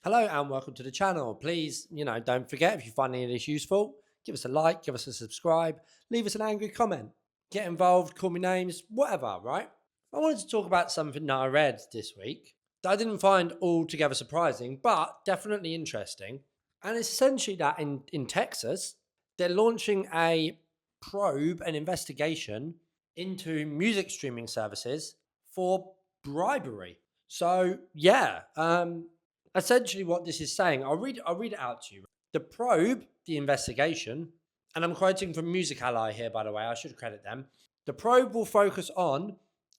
Hello and welcome to the channel. Please, don't forget if you find any of this useful, give us a like, give us a subscribe, leave us an angry comment, get involved, call me names, whatever, right? I wanted to talk about something that I read this week that I didn't find altogether surprising, but definitely interesting. And it's essentially that in Texas, they're launching a probe, an investigation into music streaming services for bribery. So yeah, essentially what this is saying, I'll read it out to you. The probe, the investigation, and I'm quoting from Music Ally here, by the way, I should credit them. The probe will focus on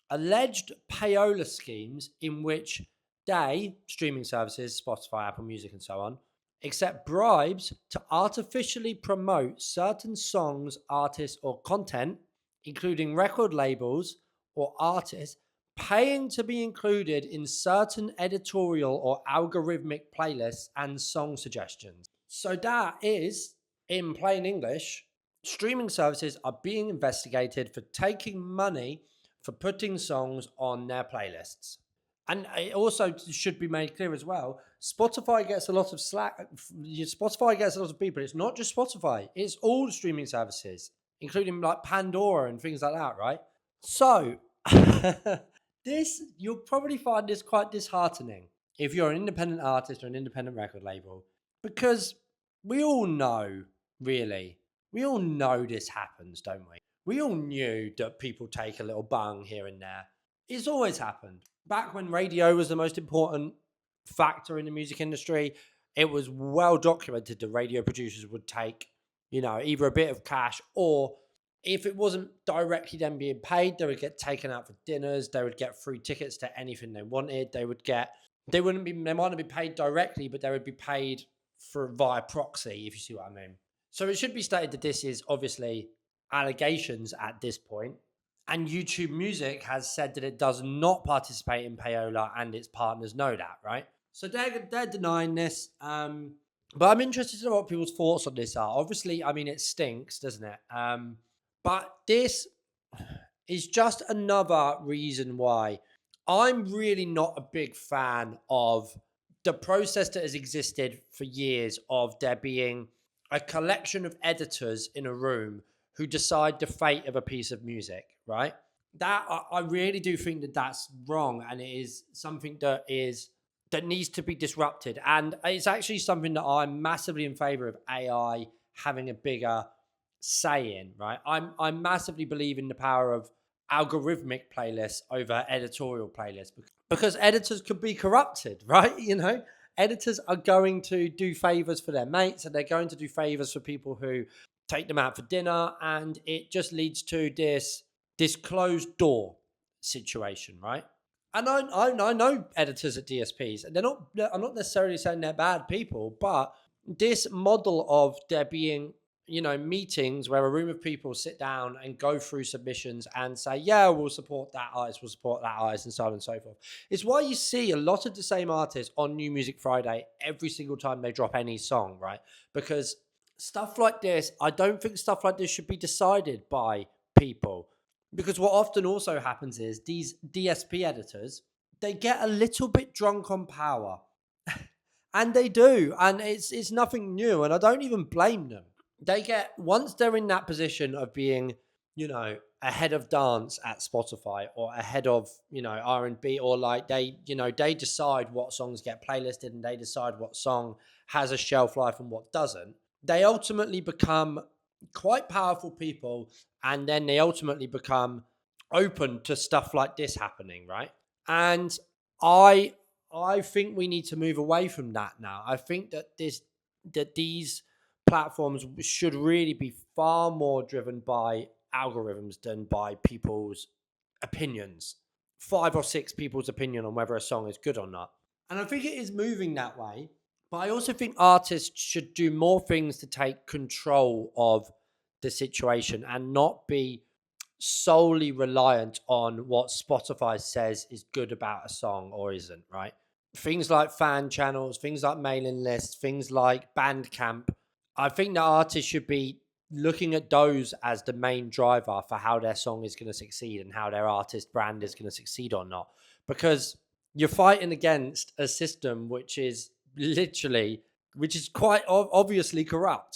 alleged payola schemes in which they, streaming services, Spotify, Apple Music, and so on, accept bribes to artificially promote certain songs, artists, or content, including record labels or artists paying to be included in certain editorial or algorithmic playlists and song suggestions. So that is, in plain English, streaming services are being investigated for taking money for putting songs on their playlists. And it also should be made clear as well, Spotify gets a lot of slack. Spotify gets a lot of people. It's not just Spotify. It's all streaming services, including like Pandora and things like that, right? So, you'll probably find this quite disheartening if you're an independent artist or an independent record label, because we all know, really, we all know this happens, don't we? We all knew that people take a little bung here and there. It's always happened. Back when radio was the most important factor in the music industry, it was well documented that radio producers would take, either a bit of cash, or if it wasn't directly them being paid, they would get taken out for dinners. They would get free tickets to anything they wanted. They might not be paid directly, but they would be paid via proxy, if you see what I mean. So it should be stated that this is obviously allegations at this point. And YouTube Music has said that it does not participate in payola, and its partners know that, right? So they're denying this. But I'm interested to know what people's thoughts on this are. Obviously, I mean, it stinks, doesn't it? But this is just another reason why I'm really not a big fan of the process that has existed for years of there being a collection of editors in a room who decide the fate of a piece of music, right? That I really do think that that's wrong, and it is something that needs to be disrupted. And it's actually something that I'm massively in favor of AI having a bigger say in, right? I massively believe in the power of algorithmic playlists over editorial playlists, because editors could be corrupted, right? Editors are going to do favors for their mates, and they're going to do favors for people who take them out for dinner, and it just leads to this closed door situation, right? And I know editors at DSPs, and I'm not necessarily saying they're bad people, but this model of there being meetings where a room of people sit down and go through submissions and say, yeah, we'll support that artist, and so on and so forth. It's why you see a lot of the same artists on New Music Friday every single time they drop any song, right? Because stuff like this, I don't think stuff like this should be decided by people. Because what often also happens is these DSP editors, they get a little bit drunk on power. And they do. And it's nothing new. And I don't even blame them. Once they're in that position of being, a head of dance at Spotify, or a head of, R&B, or like they decide what songs get playlisted, and they decide what song has a shelf life and what doesn't. They ultimately become quite powerful people, and then they ultimately become open to stuff like this happening, right? And I think we need to move away from that now. I think that these platforms should really be far more driven by algorithms than by people's opinions. 5 or 6 people's opinion on whether a song is good or not. And I think it is moving that way. But I also think artists should do more things to take control of the situation and not be solely reliant on what Spotify says is good about a song or isn't, right? Things like fan channels, things like mailing lists, things like Bandcamp. I think that artists should be looking at those as the main driver for how their song is going to succeed and how their artist brand is going to succeed or not. Because you're fighting against a system which is literally, which is quite obviously corrupt.